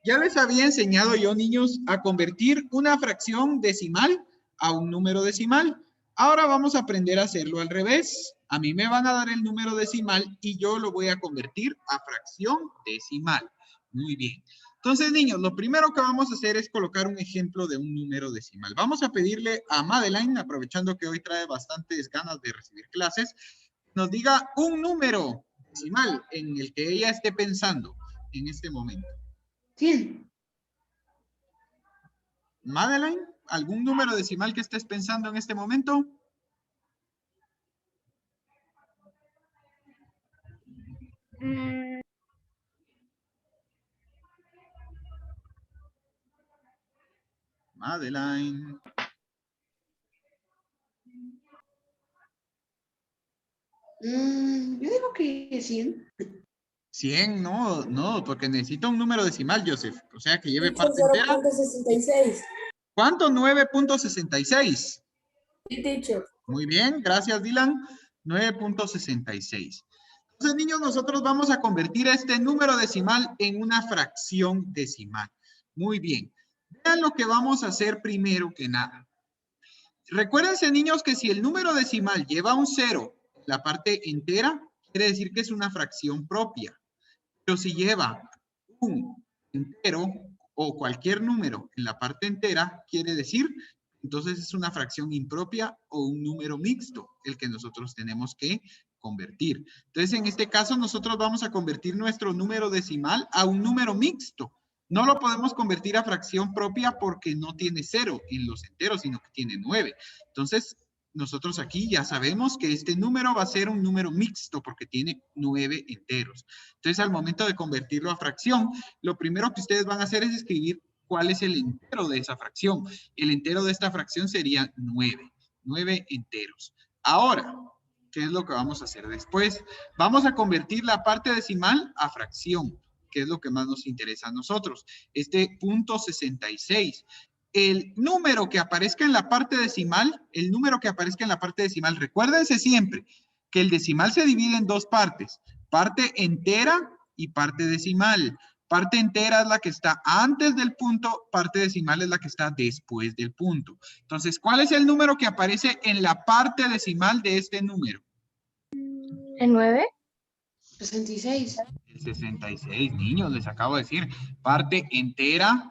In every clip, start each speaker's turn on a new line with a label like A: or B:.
A: Ya les había enseñado yo, niños, a convertir una fracción decimal a un número decimal. Ahora vamos a aprender a hacerlo al revés. A mí me van a dar el número decimal y yo lo voy a convertir a fracción decimal. Muy bien. Entonces, niños, lo primero que vamos a hacer es colocar un ejemplo de un número decimal. Vamos a pedirle a Madeline, aprovechando que hoy trae bastantes ganas de recibir clases, nos diga un número decimal en el que ella esté pensando en este momento.
B: 100.
A: Madeline, ¿algún número decimal que estés pensando en este momento? Madeline.
B: Yo digo que 100.
A: 100, no, porque necesito un número decimal, Joseph. O sea, que lleve
B: Teacher,
A: parte entera.
B: 0.66.
A: ¿Cuánto? 9.66.
B: Sí, teacher.
A: Muy bien, gracias, Dylan. 9.66. Entonces, niños, nosotros vamos a convertir este número decimal en una fracción decimal. Muy bien. Vean lo que vamos a hacer primero que nada. Recuérdense, niños, que si el número decimal lleva un 0 en la parte entera, quiere decir que es una fracción propia. Pero si lleva un entero o cualquier número en la parte entera, quiere decir, entonces es una fracción impropia o un número mixto, el que nosotros tenemos que convertir. Entonces, en este caso, nosotros vamos a convertir nuestro número decimal a un número mixto. No lo podemos convertir a fracción propia porque no tiene 0 en los enteros, sino que tiene 9. Entonces, nosotros aquí ya sabemos que este número va a ser un número mixto porque tiene 9 enteros. Entonces, al momento de convertirlo a fracción, lo primero que ustedes van a hacer es escribir cuál es el entero de esa fracción. El entero de esta fracción sería 9. 9 enteros. Ahora, ¿qué es lo que vamos a hacer después? Vamos a convertir la parte decimal a fracción, que es lo que más nos interesa a nosotros. Este punto 66. El número que aparezca en la parte decimal, recuérdense siempre que el decimal se divide en dos partes, parte entera y parte decimal. Parte entera es la que está antes del punto, parte decimal es la que está después del punto. Entonces, ¿cuál es el número que aparece en la parte decimal de este número?
C: ¿El 9?
B: 66.
A: El 66, niños, les acabo de decir. Parte entera,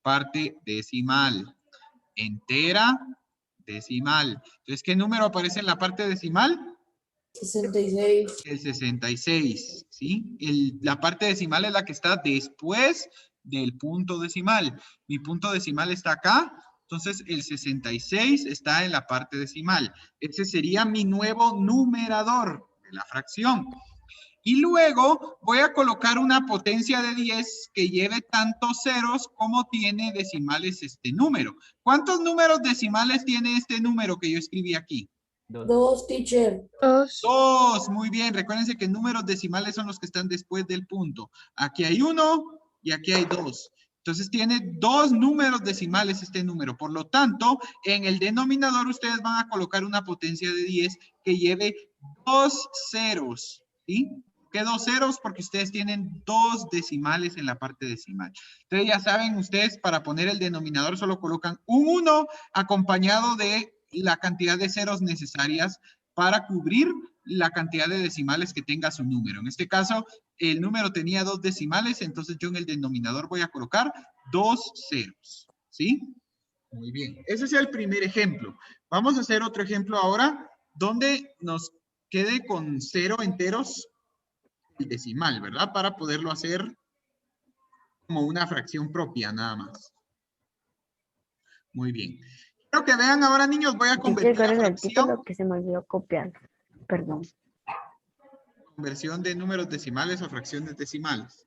A: parte decimal. Entera, decimal. Entonces, ¿qué número aparece en la parte decimal?
B: 66.
A: El 66, ¿sí? La parte decimal es la que está después del punto decimal. Mi punto decimal está acá, entonces el 66 está en la parte decimal. Ese sería mi nuevo numerador de la fracción. Y luego voy a colocar una potencia de 10 que lleve tantos ceros como tiene decimales este número. ¿Cuántos números decimales tiene este número que yo escribí aquí?
B: 2, teacher.
C: 2.
A: 2, muy bien. Recuérdense que números decimales son los que están después del punto. Aquí hay 1 y aquí hay 2. Entonces tiene 2 números decimales este número. Por lo tanto, en el denominador ustedes van a colocar una potencia de 10 que lleve 2 ceros. ¿Sí? ¿Qué 2 ceros? Porque ustedes tienen 2 decimales en la parte decimal. Entonces ya saben, ustedes para poner el denominador solo colocan un 1 acompañado de la cantidad de ceros necesarias para cubrir la cantidad de decimales que tenga su número. En este caso, el número tenía 2 decimales, entonces yo en el denominador voy a colocar 2 ceros. ¿Sí? Muy bien. Ese es el primer ejemplo. Vamos a hacer otro ejemplo ahora, donde nos quede con 0 enteros el decimal, ¿verdad? Para poderlo hacer como una fracción propia, nada más. Muy bien. Quiero que vean ahora, niños, voy a convertir
C: ¿Cuál
A: a
C: es el
A: fracción.
C: título que se me olvidó copiar? Perdón.
A: Conversión de números decimales a fracciones decimales.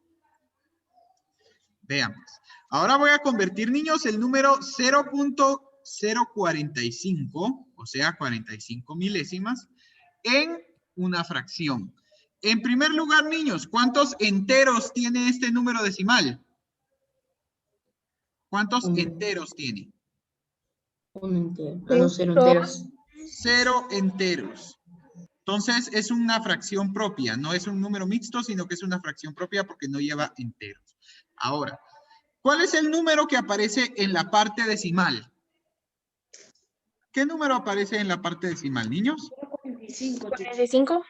A: Veamos. Ahora voy a convertir, niños, el número 0.045, o sea, 45 milésimas, en una fracción. En primer lugar, niños, ¿cuántos enteros tiene este número decimal? ¿Cuántos enteros tiene?
B: Un entero. No, 0 enteros.
A: 0 enteros. Entonces, es una fracción propia, no es un número mixto, sino que es una fracción propia porque no lleva enteros. Ahora, ¿cuál es el número que aparece en la parte decimal? ¿Qué número aparece en la parte decimal, niños?
C: 45.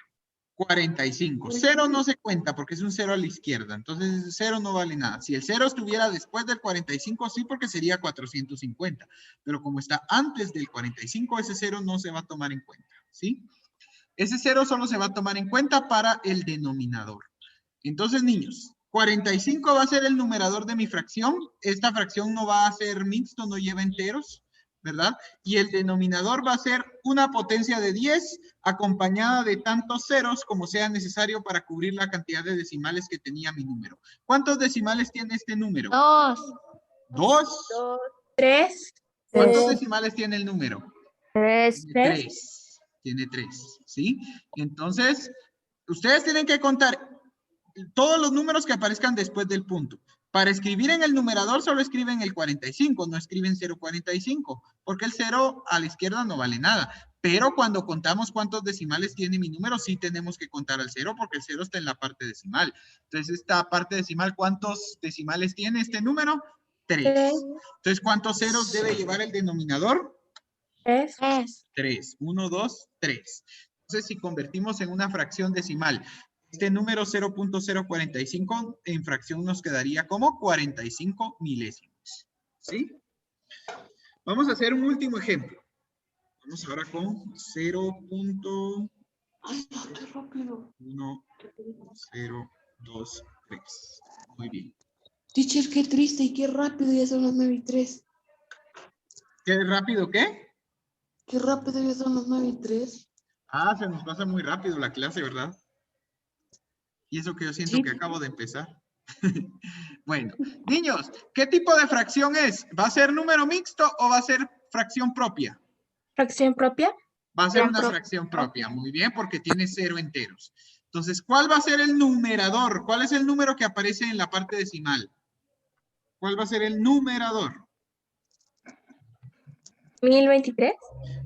A: 45. 0 no se cuenta porque es un 0 a la izquierda. Entonces, ese 0 no vale nada. Si el 0 estuviera después del 45, sí, porque sería 450. Pero como está antes del 45, ese 0 no se va a tomar en cuenta. ¿Sí? Ese 0 solo se va a tomar en cuenta para el denominador. Entonces, niños, 45 va a ser el numerador de mi fracción. Esta fracción no va a ser mixto, no lleva enteros, ¿verdad? Y el denominador va a ser una potencia de 10 acompañada de tantos ceros como sea necesario para cubrir la cantidad de decimales que tenía mi número. ¿Cuántos decimales tiene este número?
C: 2.
A: ¿Dos?
C: 3.
A: ¿Cuántos decimales tiene el número?
C: 3.
A: Tiene 3. Tiene 3, ¿sí? Entonces, ustedes tienen que contar todos los números que aparezcan después del punto. Para escribir en el numerador solo escriben el 45, no escriben 0,45, porque el 0 a la izquierda no vale nada. Pero cuando contamos cuántos decimales tiene mi número, sí tenemos que contar al 0, porque el 0 está en la parte decimal. Entonces, esta parte decimal, ¿cuántos decimales tiene este número? 3. Entonces, ¿cuántos ceros debe llevar el denominador?
C: 3.
A: 3. 1, 2, 3. Entonces, si convertimos en una fracción decimal, este número 0.045 en fracción nos quedaría como 45 milésimos. ¿Sí? Vamos a hacer un último ejemplo. Vamos ahora con 0.1023. Muy bien.
B: Teacher, qué triste y qué rápido, ya son las 9:03.
A: ¿Qué rápido qué?
B: Qué rápido, ya son las 9:03.
A: Ah, se nos pasa muy rápido la clase, ¿verdad? Y eso que yo siento que acabo de empezar. Bueno, niños, ¿qué tipo de fracción es? ¿Va a ser número mixto o va a ser fracción propia?
C: Fracción propia.
A: Va a ser una fracción propia, muy bien, porque tiene 0 enteros. Entonces, ¿cuál va a ser el numerador? ¿Cuál es el número que aparece en la parte decimal? ¿Cuál va a ser el numerador?
C: 1023.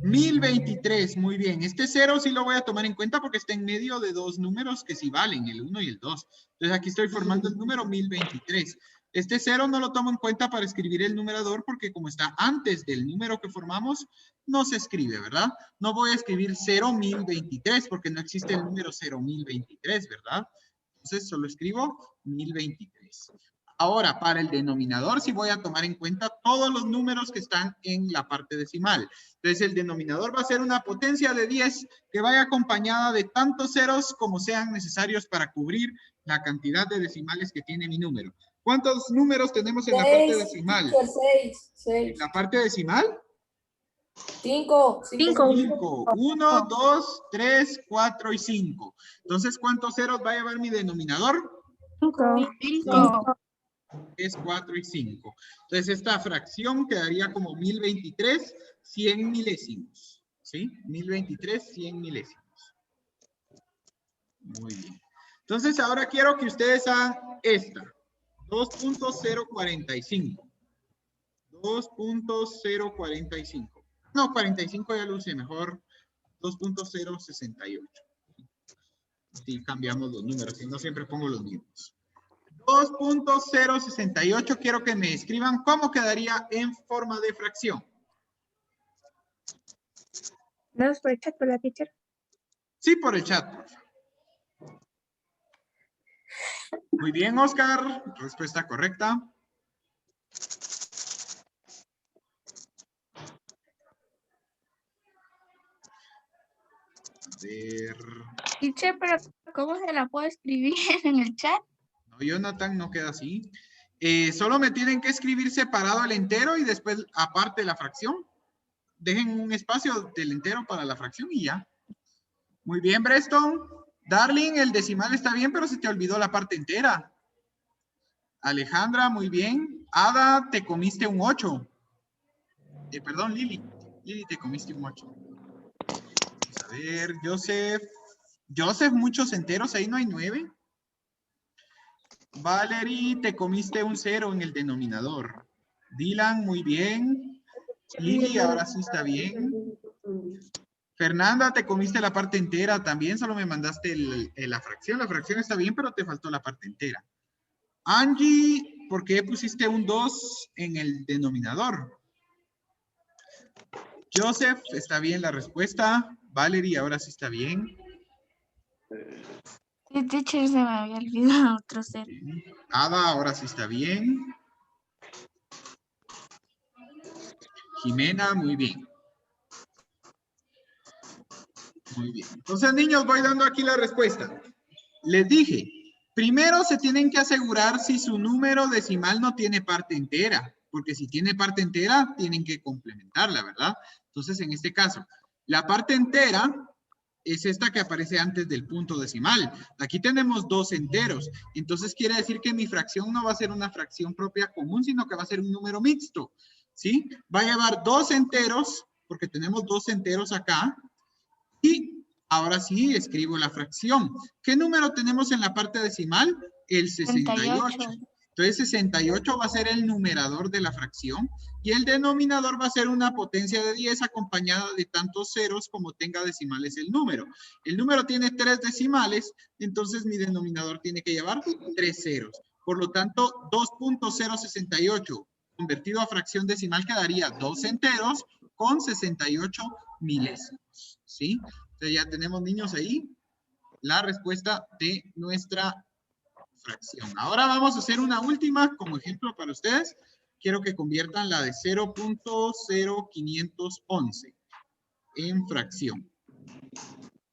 A: 1023, muy bien. Este 0 sí lo voy a tomar en cuenta porque está en medio de dos números que sí valen, el 1 y el 2. Entonces aquí estoy formando el número 1023. Este 0 no lo tomo en cuenta para escribir el numerador porque como está antes del número que formamos, no se escribe, ¿verdad? No voy a escribir 0.1023 porque no existe el número 0.1023, ¿verdad? Entonces solo escribo 1023. Ahora, para el denominador sí voy a tomar en cuenta todos los números que están en la parte decimal. Entonces, el denominador va a ser una potencia de 10 que vaya acompañada de tantos ceros como sean necesarios para cubrir la cantidad de decimales que tiene mi número. ¿Cuántos números tenemos en la parte decimal?
B: 6.
A: ¿En la parte decimal?
B: 5.
A: 5. 1, 2, 3, 4 y 5. Entonces, ¿cuántos ceros va a llevar mi denominador?
C: 5.
A: 3, 4 y 5. Entonces, esta fracción quedaría como 1023, 100 milésimos. ¿Sí? 1023, 100 milésimos. Muy bien. Entonces, ahora quiero que ustedes hagan esta. 2.045. 2.045. No, 45 ya lo usé, mejor 2.068. Sí, cambiamos los números, si no siempre pongo los mismos. 2.068, quiero que me escriban cómo quedaría en forma de fracción.
C: ¿No es por el chat, por la teacher?
A: Sí, por el chat, por favor. Muy bien, Oscar. Respuesta correcta. A ver.
C: Teacher, pero ¿cómo se la puedo escribir en el chat?
A: No, Jonathan, no queda así. Solo me tienen que escribir separado el entero y después aparte la fracción. Dejen un espacio del entero para la fracción y ya. Muy bien, Breston. Darling, el decimal está bien, pero se te olvidó la parte entera. Alejandra, muy bien. Ada, te comiste un 8. Perdón, Lili. Lili, te comiste un 8. Vamos a ver, Joseph. Joseph, muchos enteros, ahí no hay 9. Valerie, te comiste un 0 en el denominador. Dylan, muy bien. Lili, ahora sí está bien. Fernanda, te comiste la parte entera también, solo me mandaste la fracción. La fracción está bien, pero te faltó la parte entera. Angie, ¿por qué pusiste un 2 en el denominador? Joseph, ¿está bien la respuesta? Valerie, ahora sí está bien.
C: Sí, teacher, se me había olvidado otro cero.
A: Ada, ahora sí está bien. Jimena, muy bien. Muy bien. Entonces, niños, voy dando aquí la respuesta. Les dije, primero se tienen que asegurar si su número decimal no tiene parte entera, porque si tiene parte entera, tienen que complementarla, ¿verdad? Entonces, en este caso, la parte entera es esta que aparece antes del punto decimal. Aquí tenemos 2 enteros. Entonces, quiere decir que mi fracción no va a ser una fracción propia común, sino que va a ser un número mixto, ¿sí? Va a llevar 2 enteros, porque tenemos 2 enteros acá, y ahora sí escribo la fracción. ¿Qué número tenemos en la parte decimal? El 68.
C: 68.
A: Entonces 68 va a ser el numerador de la fracción y el denominador va a ser una potencia de 10 acompañada de tantos ceros como tenga decimales el número. El número tiene 3 decimales, entonces mi denominador tiene que llevar 3 ceros. Por lo tanto, 2.068 convertido a fracción decimal quedaría 2 enteros con 68 milésimos, ¿sí? Entonces ya tenemos, niños, ahí la respuesta de nuestra fracción. Ahora vamos a hacer una última como ejemplo para ustedes. Quiero que conviertan la de 0.0511 en fracción.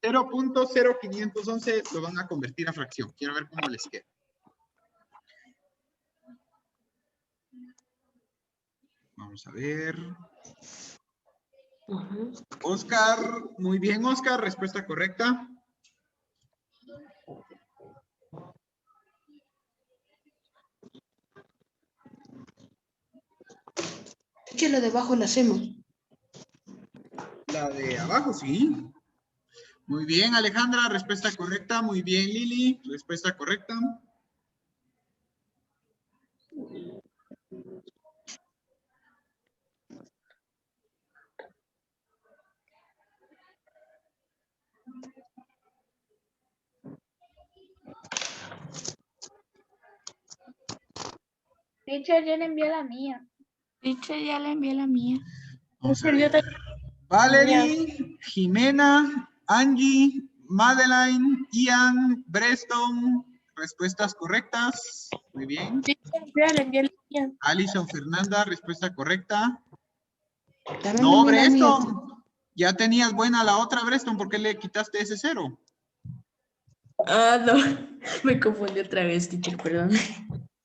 A: 0.0511 lo van a convertir a fracción. Quiero ver cómo les queda. Vamos a ver. Oscar, muy bien, Oscar, respuesta correcta.
B: ¿Qué lo de abajo lo hacemos?
A: La de abajo, sí. Muy bien, Alejandra, respuesta correcta. Muy bien, Lili, respuesta correcta.
C: Teacher, ya le envié la mía. Teacher, ya le envié la mía.
A: Vamos a ver. Valerie, Jimena, Angie, Madeline, Ian, Breston, respuestas correctas. Muy bien.
C: Ya le envié la mía.
A: Alison Fernanda, respuesta correcta.
B: También
A: No,
B: me envía la mía.
A: Breston. Ya tenías buena la otra, Breston. ¿Por qué le quitaste ese 0?
B: Ah, no. Me confundí otra vez, teacher, perdón.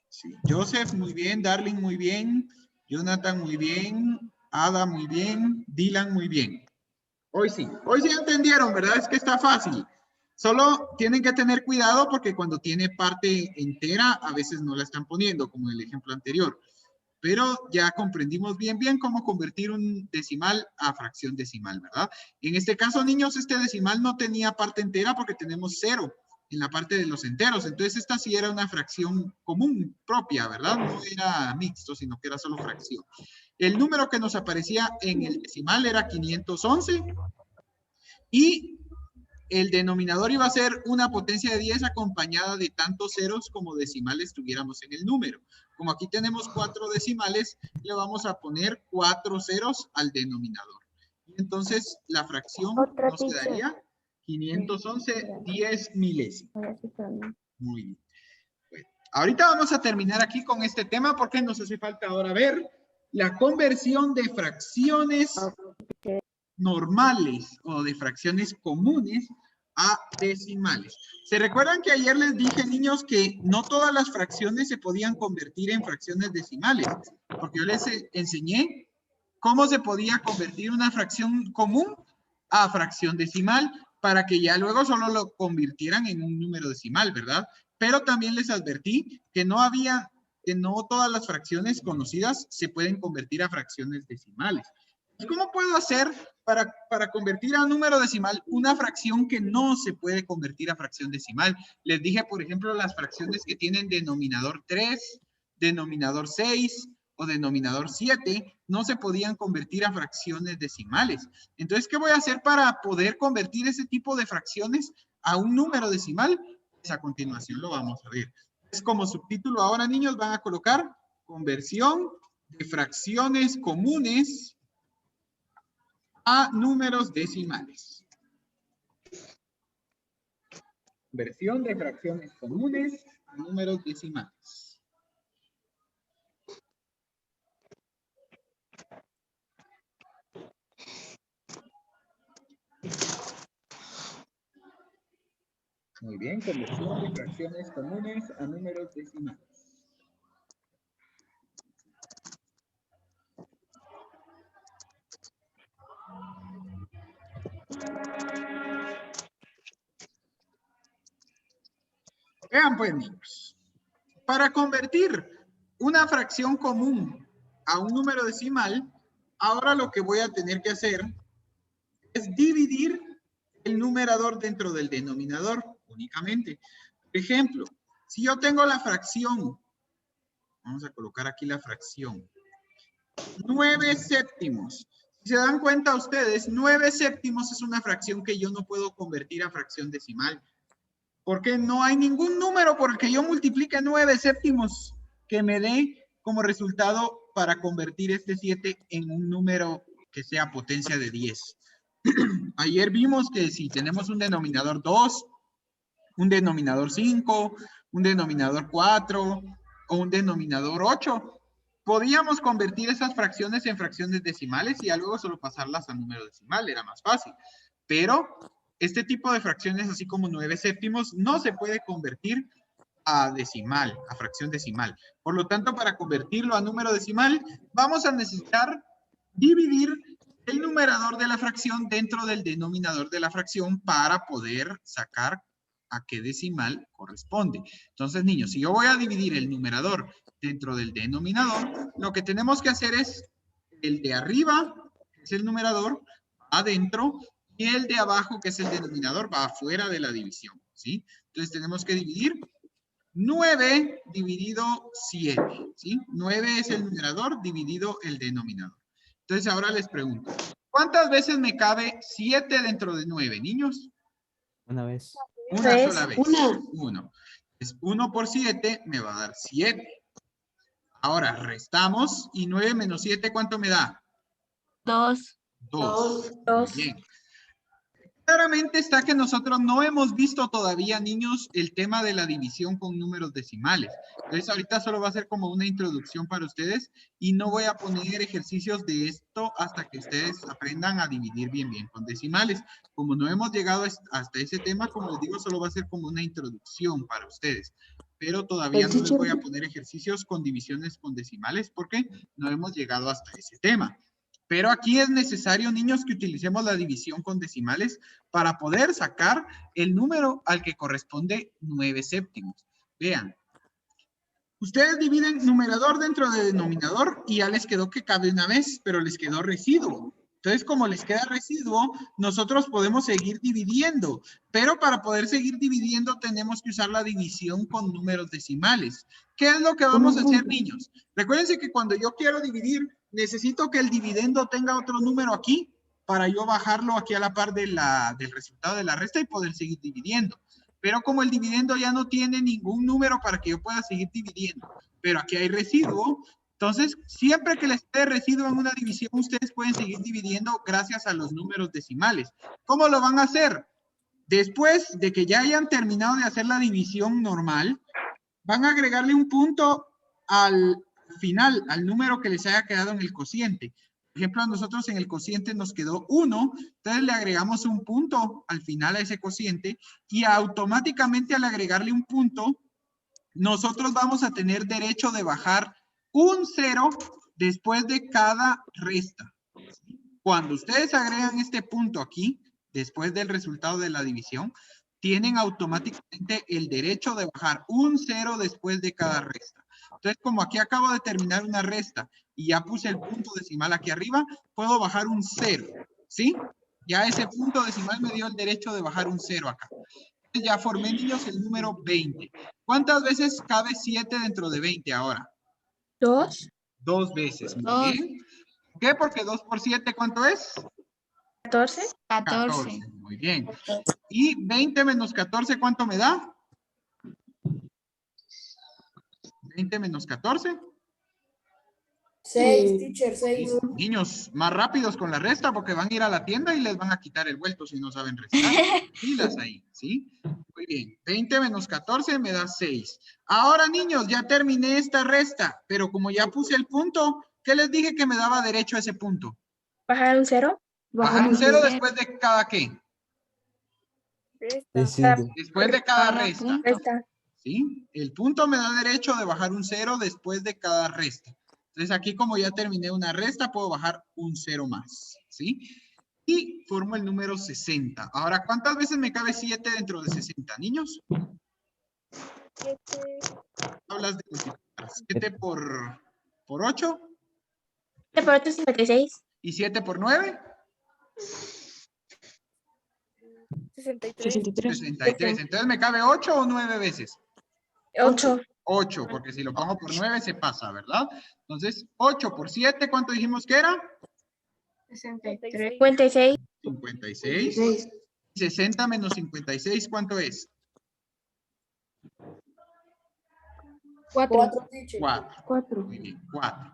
A: Sí. Joseph, muy bien. Darling, muy bien. Jonathan, muy bien. Ada, muy bien. Dylan, muy bien. Hoy sí entendieron, ¿verdad? Es que está fácil. Solo tienen que tener cuidado porque cuando tiene parte entera, a veces no la están poniendo, como en el ejemplo anterior. Pero ya comprendimos bien cómo convertir un decimal a fracción decimal, ¿verdad? En este caso, niños, este decimal no tenía parte entera porque tenemos 0 en la parte de los enteros. Entonces, esta sí era una fracción común, propia, ¿verdad? No era mixto, sino que era solo fracción. El número que nos aparecía en el decimal era 511 y el denominador iba a ser una potencia de 10 acompañada de tantos ceros como decimales tuviéramos en el número. Como aquí tenemos 4 decimales, le vamos a poner 4 ceros al denominador. Y entonces la fracción nos quedaría 511 10 milésimos. Muy bien. Bueno, ahorita vamos a terminar aquí con este tema porque nos hace falta ahora ver la conversión de fracciones normales o de fracciones comunes a decimales. ¿Se recuerdan que ayer les dije, niños, que no todas las fracciones se podían convertir en fracciones decimales? Porque yo les enseñé cómo se podía convertir una fracción común a fracción decimal para que ya luego solo lo convirtieran en un número decimal, ¿verdad? Pero también les advertí que no todas las fracciones conocidas se pueden convertir a fracciones decimales. ¿Y cómo puedo hacer para convertir a número decimal una fracción que no se puede convertir a fracción decimal? Les dije, por ejemplo, las fracciones que tienen denominador 3, denominador 6 o denominador 7 no se podían convertir a fracciones decimales. Entonces, ¿qué voy a hacer para poder convertir ese tipo de fracciones a un número decimal? Pues a continuación lo vamos a ver. Es como subtítulo ahora, niños, van a colocar conversión de fracciones comunes a números decimales. Conversión de fracciones comunes a números decimales. Muy bien, conversión de fracciones comunes a números decimales. Vean pues, niños. Para convertir una fracción común a un número decimal, ahora lo que voy a tener que hacer es dividir el numerador dentro del denominador únicamente. Por ejemplo, si yo tengo la fracción, vamos a colocar aquí la fracción, 9 séptimos. Si se dan cuenta ustedes, 9 séptimos es una fracción que yo no puedo convertir a fracción decimal. Porque no hay ningún número por el que yo multiplique 9 séptimos que me dé como resultado para convertir este 7 en un número que sea potencia de 10. Ayer vimos que si tenemos un denominador 2, un denominador 5, un denominador 4 o un denominador 8, podíamos convertir esas fracciones en fracciones decimales y ya luego solo pasarlas a número decimal, era más fácil. Pero este tipo de fracciones, así como 9 séptimos, no se puede convertir a decimal, a fracción decimal. Por lo tanto, para convertirlo a número decimal, vamos a necesitar dividir el numerador de la fracción dentro del denominador de la fracción para poder sacar a qué decimal corresponde. Entonces, niños, si yo voy a dividir el numerador dentro del denominador, lo que tenemos que hacer es el de arriba, que es el numerador, adentro, y el de abajo, que es el denominador, va afuera de la división, ¿sí? Entonces tenemos que dividir 9 dividido 7, ¿sí? 9 es el numerador dividido el denominador. Entonces ahora les pregunto, ¿cuántas veces me cabe 7 dentro de 9, niños?
D: Una vez.
A: Una sola vez. Uno. Es 1 por 7 me va a dar 7. Ahora restamos y 9 menos 7, ¿cuánto me da?
C: 2.
A: 2. Muy bien. Claramente está que nosotros no hemos visto todavía, niños, el tema de la división con números decimales. Entonces ahorita solo va a ser como una introducción para ustedes y no voy a poner ejercicios de esto hasta que ustedes aprendan a dividir bien con decimales. Como no hemos llegado hasta ese tema, como les digo, solo va a ser como una introducción para ustedes. Pero todavía no les voy a poner ejercicios con divisiones con decimales porque no hemos llegado hasta ese tema. Pero aquí es necesario, niños, que utilicemos la división con decimales para poder sacar el número al que corresponde 9 séptimos. Vean, ustedes dividen numerador dentro de denominador y ya les quedó que cabe una vez, pero les quedó residuo. Entonces, como les queda residuo, nosotros podemos seguir dividiendo, pero para poder seguir dividiendo tenemos que usar la división con números decimales. ¿Qué es lo que vamos a hacer, niños? Recuérdense que cuando yo quiero dividir, necesito que el dividendo tenga otro número aquí para yo bajarlo aquí a la par de del resultado de la resta y poder seguir dividiendo. Pero como el dividendo ya no tiene ningún número para que yo pueda seguir dividiendo, pero aquí hay residuo, entonces siempre que les esté residuo en una división, ustedes pueden seguir dividiendo gracias a los números decimales. ¿Cómo lo van a hacer? Después de que ya hayan terminado de hacer la división normal, van a agregarle un punto al final, al número que les haya quedado en el cociente. Por ejemplo, a nosotros en el cociente nos quedó 1, entonces le agregamos un punto al final a ese cociente y automáticamente al agregarle un punto, nosotros vamos a tener derecho de bajar un 0 después de cada resta. Cuando ustedes agregan este punto aquí, después del resultado de la división, tienen automáticamente el derecho de bajar un 0 después de cada resta. Entonces, como aquí acabo de terminar una resta y ya puse el punto decimal aquí arriba, puedo bajar un 0, ¿sí? Ya ese punto decimal me dio el derecho de bajar un 0 acá. Entonces, ya formé, niños, el número 20. ¿Cuántas veces cabe 7 dentro de 20 ahora?
C: 2.
A: 2 veces, muy bien. ¿Por qué? Porque 2 por 7, ¿cuánto es?
C: 14.
A: 14, muy bien. ¿Y 20 menos 14 cuánto me da? 20 menos 14.
D: 6, teacher, 6.
A: Niños, más rápidos con la resta porque van a ir a la tienda y les van a quitar el vuelto si no saben restar. Pilas ahí, ¿sí? Muy bien. 20 menos 14 me da 6. Ahora, niños, ya terminé esta resta, pero como ya puse el punto, ¿qué les dije que me daba derecho a ese punto?
B: ¿Bajar un 0?
A: Bajar un 0 después de cada ¿qué? Después de cada resta. ¿Sí? El punto me da derecho de bajar un 0 después de cada resta. Entonces aquí como ya terminé una resta, puedo bajar un 0 más. ¿Sí? Y formo el número 60. Ahora, ¿cuántas veces me cabe 7 dentro de 60, niños?
C: 7.
A: Hablas de multiplicar. 7 por 8.
B: 7 por 8 es 56.
A: ¿Y 7 por 9?
C: 63.
A: 63. Entonces me cabe 8 o 9 veces.
B: 8.
A: 8, porque si lo pongo por 9 se pasa, ¿verdad? Entonces, 8 por 7, ¿cuánto dijimos que era?
C: 63.
B: 56.
A: 56. 60 menos 56, ¿cuánto es?
D: 4, teacher.
A: 4. Muy bien, 4.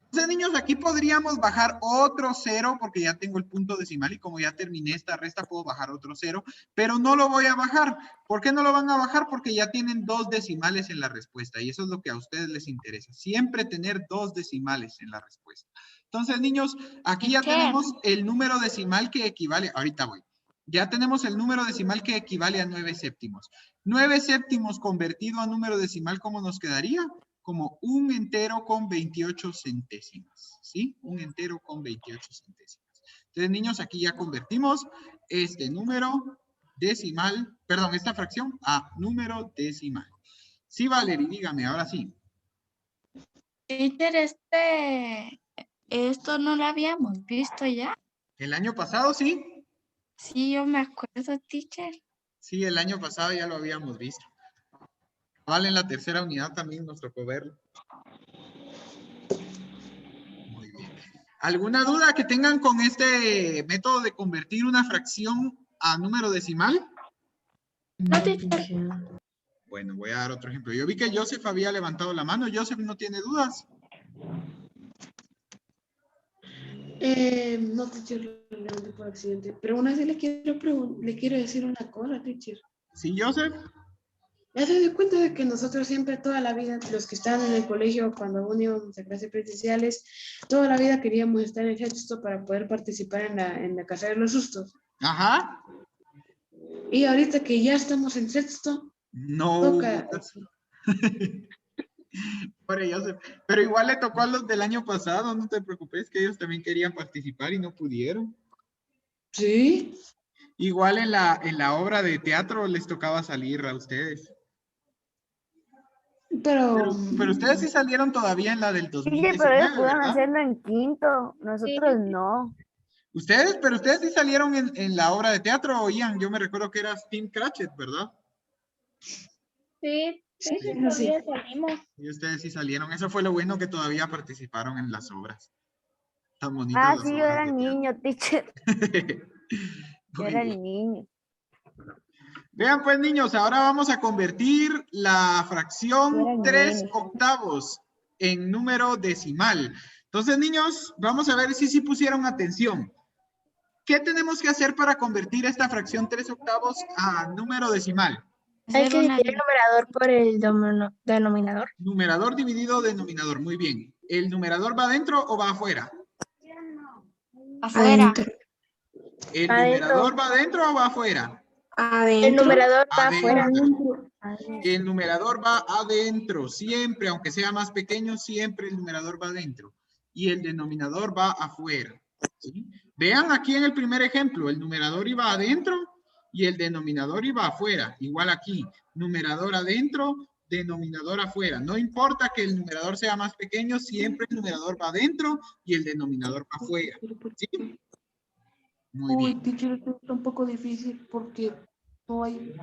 A: Entonces, niños, aquí podríamos bajar otro 0 porque ya tengo el punto decimal y como ya terminé esta resta, puedo bajar otro 0, pero no lo voy a bajar. ¿Por qué no lo van a bajar? Porque ya tienen 2 decimales en la respuesta y eso es lo que a ustedes les interesa. Siempre tener 2 decimales en la respuesta. Entonces, niños, aquí ya tenemos el número decimal que equivale, ahorita voy. Ya tenemos el número decimal que equivale a 9 séptimos. 9 séptimos convertido a número decimal, ¿cómo nos quedaría? Como un entero con 28 centésimas, ¿sí? Un entero con 28 centésimas. Entonces, niños, aquí ya convertimos este número decimal, perdón, esta fracción a número decimal. Sí, Valerie, dígame, ahora sí.
C: Teacher, esto no lo habíamos visto ya.
A: ¿El año pasado sí?
C: Sí, yo me acuerdo, teacher.
A: Sí, el año pasado ya lo habíamos visto. Vale, en la tercera unidad también nos tocó verlo. Muy bien. ¿Alguna duda que tengan con este método de convertir una fracción a número decimal?
B: No, teacher.
A: Bueno, voy a dar otro ejemplo. Yo vi que Joseph había levantado la mano. Joseph no tiene dudas.
E: No, teacher, lo levanté por accidente. Pero aún así le quiero decir una cosa, teacher.
A: ¿Sí, Joseph?
E: Ya se dio cuenta de que nosotros siempre, toda la vida, los que están en el colegio, cuando aún íbamos a clases presenciales, toda la vida queríamos estar en sexto para poder participar en la carrera de los sustos.
A: Ajá.
E: Y ahorita que ya estamos en sexto,
A: No.
E: toca...
A: Pobre Joseph. Pero igual le tocó a los del año pasado, no te preocupes, que ellos también querían participar y no pudieron.
E: Sí.
A: Igual en la obra de teatro les tocaba salir a ustedes.
E: Pero
A: ustedes sí salieron todavía en la del
F: Sí,
A: 2019,
F: pero ellos pudieron
A: ¿verdad?
F: hacerlo en quinto, nosotros no.
A: Pero ustedes sí salieron en la obra de teatro, Ian. Yo me recuerdo que era Tim Cratchit, ¿verdad?
C: Sí,
E: Sí,
C: todavía salimos.
A: Y ustedes sí salieron. Eso fue lo bueno que todavía participaron en las obras. Tan bonitas
F: Ah,
A: las
F: sí, yo
A: obras
F: era
A: de
F: niño, teacher.
A: teatro.
F: Yo
A: Muy
F: era
A: bien.
F: el niño.
A: Vean pues, niños, ahora vamos a convertir la fracción
F: Yo era el
A: 3
F: nene.
A: octavos en número decimal. Entonces, niños, vamos a ver si sí pusieron atención. ¿Qué tenemos que hacer para convertir esta fracción 3 octavos a número decimal?
B: Hay que dividir el numerador por el denominador.
A: Numerador dividido denominador. Muy bien. ¿El numerador va adentro o va afuera?
C: Afuera.
A: ¿El
B: Adentro.
A: numerador va adentro o va afuera?
B: El numerador va afuera.
A: El numerador va adentro, siempre, aunque sea más pequeño, siempre el numerador va adentro. Y el denominador va afuera. ¿Sí? Vean aquí en el primer ejemplo, el numerador iba adentro y el denominador iba afuera. Igual aquí, numerador adentro, denominador afuera. No importa que el numerador sea más pequeño, siempre el numerador va adentro y el denominador va afuera. ¿Sí? Muy
E: uy,
A: bien.
E: teacher, esto está un poco difícil porque no hay...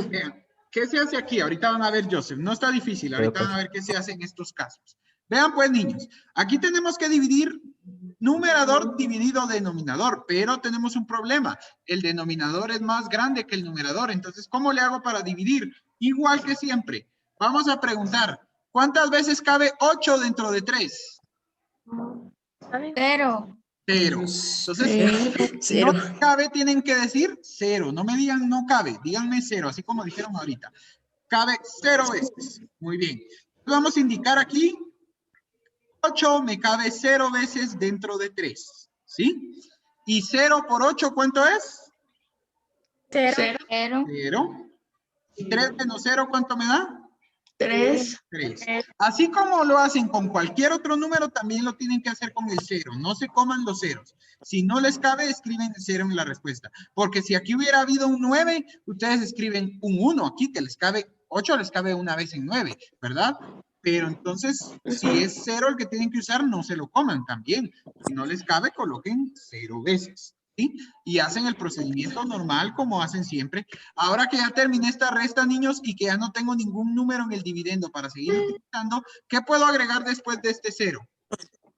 A: Vean, ¿qué se hace aquí? Ahorita van a ver, Joseph. No está difícil. Ahorita van a ver qué se hace en estos casos. Vean pues, niños. Aquí tenemos que dividir numerador dividido denominador, pero tenemos un problema. El denominador es más grande que el numerador. Entonces, ¿cómo le hago para dividir? Igual que siempre. Vamos a preguntar, ¿Cuántas veces cabe 8 dentro de 3?
C: 0.
A: 0. Entonces, si no cabe, tienen que decir 0. No me digan no cabe, díganme 0, así como dijeron ahorita. Cabe 0 veces. Muy bien. Vamos a indicar aquí, 8 me cabe 0 veces dentro de 3. ¿Sí? ¿Y 0 por 8 cuánto es?
C: 0.
A: 0. ¿Y 3 menos 0 cuánto me da?
B: 3.
A: 3. Así como lo hacen con cualquier otro número, también lo tienen que hacer con el 0. No se coman los ceros. Si no les cabe, escriben 0 en la respuesta. Porque si aquí hubiera habido un 9, ustedes escriben un 1 aquí, que les cabe 8, les cabe una vez en 9, ¿verdad? Pero entonces, si es 0 el que tienen que usar, no se lo coman también. Si no les cabe, coloquen 0 veces. ¿Sí? Y hacen el procedimiento normal como hacen siempre. Ahora que ya terminé esta resta, niños, y que ya no tengo ningún número en el dividendo para seguir utilizando, ¿qué puedo agregar después de este 0?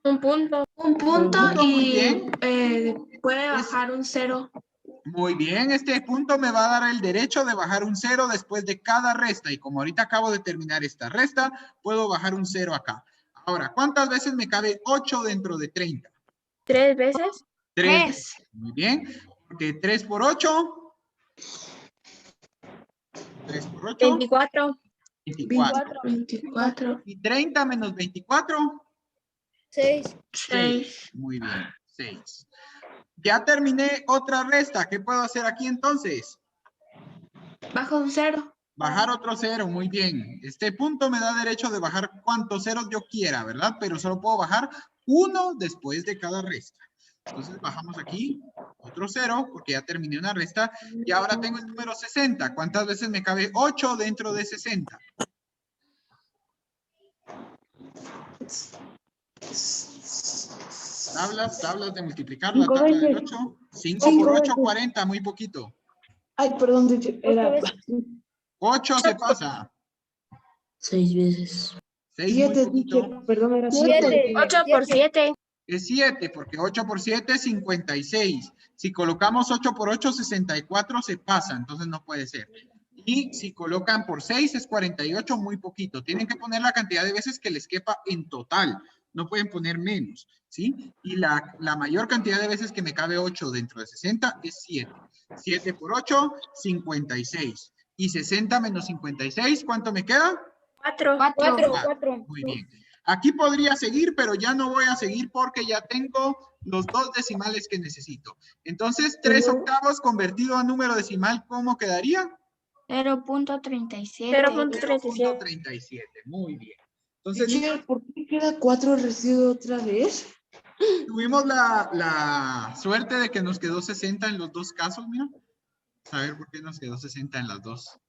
C: Un punto.
B: Un punto
A: Muy
B: y
A: bien.
B: puede bajar un 0.
A: Muy bien, este punto me va a dar el derecho de bajar un 0 después de cada resta. Y como ahorita acabo de terminar esta resta, puedo bajar un 0 acá. Ahora, ¿cuántas veces me cabe 8 dentro de 30?
C: 3 veces.
A: 3. Muy bien. Porque 3 por 8. 3 por 8.
C: 24.
A: 24.
B: 24.
A: Y 30 menos 24.
C: 6.
B: 6.
A: Muy bien, 6. Ya terminé otra resta. ¿Qué puedo hacer aquí entonces?
B: Baja un 0.
A: Bajar otro 0, muy bien. Este punto me da derecho de bajar cuantos ceros yo quiera, ¿verdad? Pero solo puedo bajar 1 después de cada resta. Entonces bajamos aquí otro 0 porque ya terminé una resta. Y ahora tengo el número 60. ¿Cuántas veces me cabe 8 dentro de 60? Tablas de multiplicar, la tabla del 8. 5 por 8, 40, muy poquito.
E: Ay, perdón, teacher, era
A: 8 se pasa.
B: 6 veces.
A: 6 muy
E: 7,
A: poquito.
E: teacher, perdón, era
C: 7.
E: 7.
C: 8 por 7.
A: Es 7, porque 8 por 7 es 56. Si colocamos 8 por 8, 64 se pasa, entonces no puede ser. Y si colocan por 6 es 48, muy poquito. Tienen que poner la cantidad de veces que les quepa en total. No pueden poner menos, ¿sí? Y la mayor cantidad de veces que me cabe 8 dentro de 60 es 7. 7 por 8, 56. Y 60 menos 56, ¿cuánto me queda?
C: 4.
A: 4. Muy bien. Aquí podría seguir, pero ya no voy a seguir porque ya tengo los 2 decimales que necesito. Entonces, 3 octavos convertido a número decimal, ¿cómo quedaría?
C: 0.37.
A: 0.37. Muy bien. Entonces,
E: Teacher, ¿por qué queda 4 residuo otra vez?
A: tuvimos la suerte de que nos quedó 60 en los dos casos, mira. A ver por qué nos quedó 60 en las dos.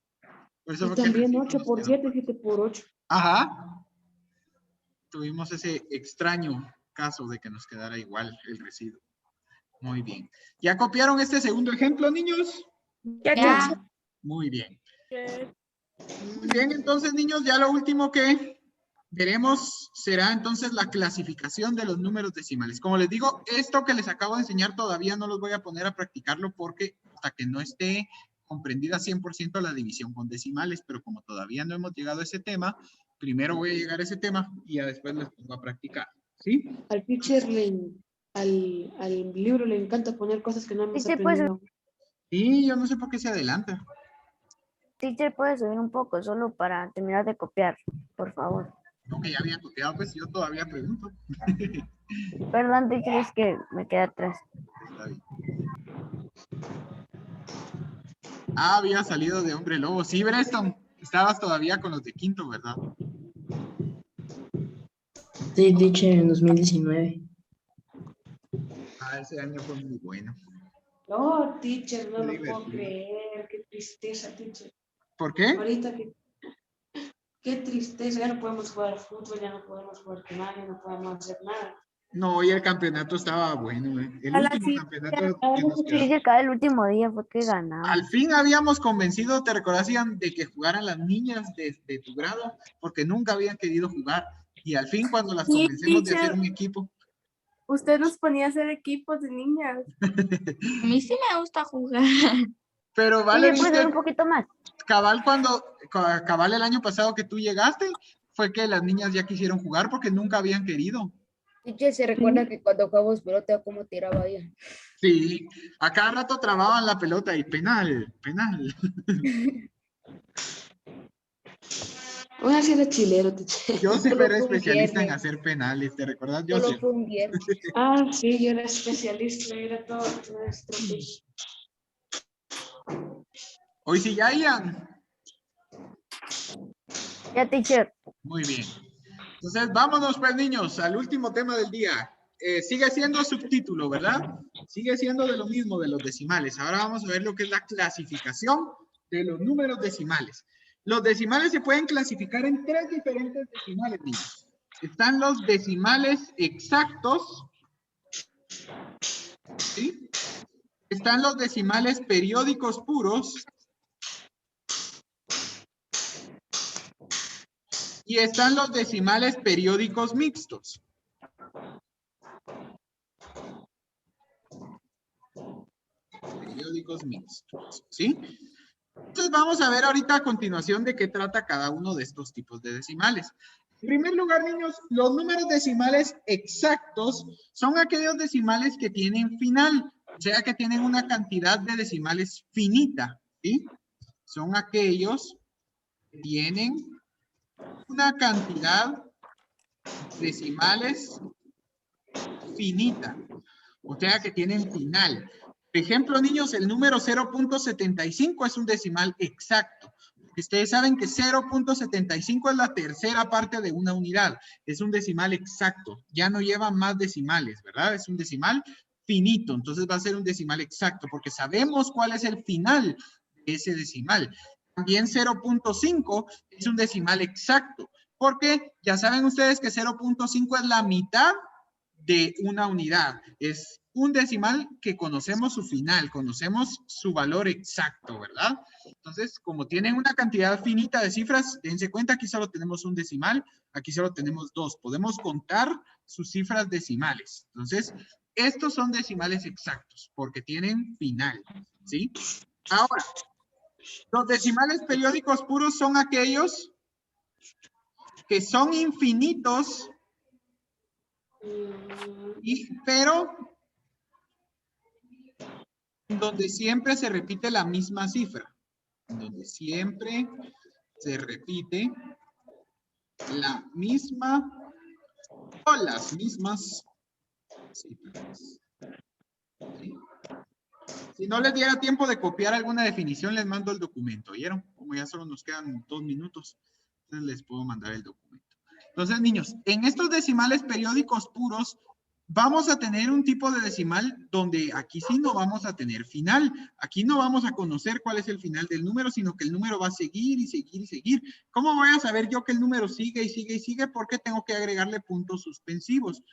A: Por eso
E: Y
A: fue que el
E: también
A: residuo
E: 8
A: nos
E: por
A: quedó.
E: 7, 7 por 8.
A: Ajá. Tuvimos ese extraño caso de que nos quedara igual el residuo. Muy bien. ¿Ya copiaron este segundo ejemplo, niños?
C: Ya.
A: Muy bien. Muy bien, entonces, niños, ya lo último que veremos será entonces la clasificación de los números decimales. Como les digo, esto que les acabo de enseñar todavía no los voy a poner a practicarlo porque hasta que no esté comprendida 100% la división con decimales, pero como todavía no hemos llegado a ese tema, primero voy a llegar a ese tema y ya después les pongo a practicar. ¿Sí?
E: Al teacher, al libro le encanta poner cosas que no hemos
F: Teacher, pues,
E: aprendido.
A: Y yo no sé por qué se adelanta.
F: teacher, puede subir un poco solo para terminar de copiar, por favor.
A: No, que ya había copiado, pues yo todavía pregunto.
F: Perdón, teacher, es que me quedé atrás.
A: Está bien. Ah, había salido de Hombre Lobo. Sí, Breston, estabas todavía con los de quinto, ¿verdad?
B: Sí, teacher, en 2019.
A: Ah, ese año fue muy bueno.
E: No, teacher, no
A: Qué
E: lo
A: divertido.
E: puedo creer. Qué tristeza, teacher.
A: ¿Por qué?
E: Ahorita que... Qué tristeza, ya no podemos jugar fútbol, ya no podemos jugar nadie, no podemos hacer nada.
A: No, y el campeonato estaba bueno, ¿eh? El último campeonato que nos quedó.
F: Teacher, cada el último día fue que ganamos.
A: Al fin habíamos convencido, ¿te recordás, Ian, de que jugaran las niñas de tu grado? Porque nunca habían querido jugar. Y al fin, cuando las
D: Sí,
A: convencemos de hacer
D: teacher.
A: un equipo.
D: Usted nos ponía a hacer equipos de niñas.
C: A mí sí me gusta jugar.
A: Pero
F: Teacher,
A: Valerie,
F: puede subir un poquito más.
A: cabal el año pasado que tú llegaste, fue que las niñas ya quisieron jugar porque nunca habían querido.
B: Teacher, ¿se recuerda que cuando jugamos pelota, cómo tiraba ella?
A: Sí, a cada rato trababan la pelota y penal, penal.
E: Una sí era chilero, teacher.
A: Joseph
B: Solo
A: era
B: fue un
A: especialista en
B: viernes.
A: hacer penales, ¿te recuerdas,
B: Solo
A: Joseph?
B: fue un viernes.
E: Ah, sí, yo era especialista, era todo una estrategia.
A: Hoy sí ya, Ian.
F: Ya, teacher.
A: Muy bien. Entonces, vámonos, pues, niños, al último tema del día. Sigue siendo subtítulo, ¿verdad? Sigue siendo de lo mismo de los decimales. Ahora vamos a ver lo que es la clasificación de los números decimales. Los decimales se pueden clasificar en 3 diferentes decimales, niños. Están los decimales exactos, ¿sí? Están los decimales periódicos puros. Y están los decimales periódicos mixtos. Periódicos mixtos, ¿sí? Entonces vamos a ver ahorita a continuación de qué trata cada uno de estos tipos de decimales. En primer lugar, niños, los números decimales exactos son aquellos decimales que tienen final, o sea, que tienen una cantidad de decimales finita, ¿sí? Son aquellos que tienen una cantidad de decimales finita, o sea, que tienen final. Por ejemplo, niños, el número 0.75 es un decimal exacto. Ustedes saben que 0.75 es la tercera parte de una unidad. Es un decimal exacto. Ya no lleva más decimales, ¿verdad? Es un decimal finito. Entonces va a ser un decimal exacto porque sabemos cuál es el final de ese decimal. También 0.5 es un decimal exacto porque ya saben ustedes que 0.5 es la mitad de una unidad. Es un decimal que conocemos su final, conocemos su valor exacto, ¿verdad? Entonces, como tienen una cantidad finita de cifras, dense cuenta, aquí solo tenemos un decimal, aquí solo tenemos 2. Podemos contar sus cifras decimales. Entonces, estos son decimales exactos porque tienen final, ¿sí? Ahora, los decimales periódicos puros son aquellos que son infinitos, pero donde siempre se repite la misma cifra. Donde siempre se repite la misma o las mismas cifras. ¿Sí? Si no les diera tiempo de copiar alguna definición, les mando el documento. ¿Oyeron? Como ya solo nos quedan 2 minutos, entonces les puedo mandar el documento. Entonces, niños, en estos decimales periódicos puros, vamos a tener un tipo de decimal donde aquí sí no vamos a tener final. Aquí no vamos a conocer cuál es el final del número, sino que el número va a seguir y seguir y seguir. ¿Cómo voy a saber yo que el número sigue y sigue y sigue? Porque tengo que agregarle puntos suspensivos.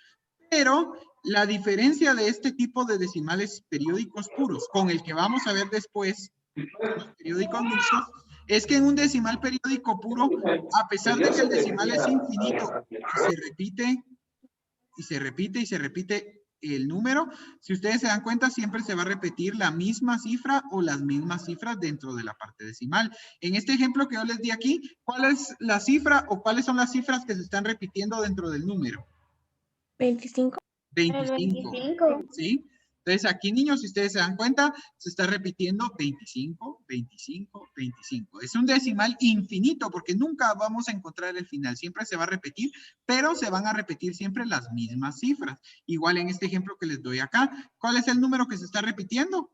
A: Pero la diferencia de este tipo de decimales periódicos puros con el que vamos a ver después, los periódicos mixtos, es que en un decimal periódico puro, a pesar de que el decimal es infinito y se repite y se repite y se repite el número, si ustedes se dan cuenta, siempre se va a repetir la misma cifra o las mismas cifras dentro de la parte decimal. En este ejemplo que yo les di aquí, ¿cuál es la cifra o cuáles son las cifras que se están repitiendo dentro del número?
C: 25.
A: 25, ¿sí? Entonces aquí, niños, si ustedes se dan cuenta, se está repitiendo 25, 25, 25. Es un decimal infinito porque nunca vamos a encontrar el final. Siempre se va a repetir, pero se van a repetir siempre las mismas cifras. Igual en este ejemplo que les doy acá. ¿Cuál es el número que se está repitiendo?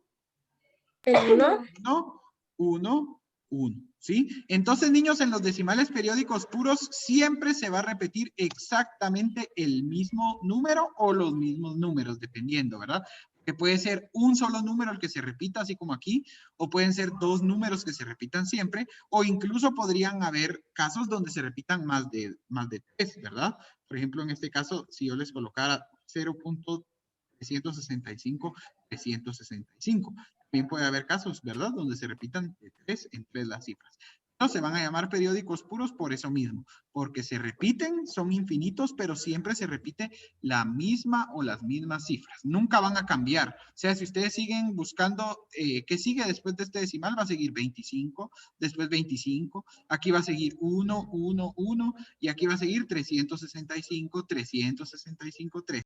C: ¿El 1?
A: 1, 1, 1, ¿sí? Entonces, niños, en los decimales periódicos puros siempre se va a repetir exactamente el mismo número o los mismos números, dependiendo, ¿verdad? Que puede ser un solo número el que se repita, así como aquí, o pueden ser 2 números que se repitan siempre, o incluso podrían haber casos donde se repitan más de 3, ¿verdad? Por ejemplo, en este caso, si yo les colocara 0.365, 365. También puede haber casos, ¿verdad? Donde se repitan de 3 en 3 las cifras. No se van a llamar periódicos puros por eso mismo, porque se repiten, son infinitos, pero siempre se repite la misma o las mismas cifras. Nunca van a cambiar. O sea, si ustedes siguen buscando qué sigue después de este decimal, va a seguir 25, después 25, aquí va a seguir 1, 1, 1, y aquí va a seguir 365, 365, 3.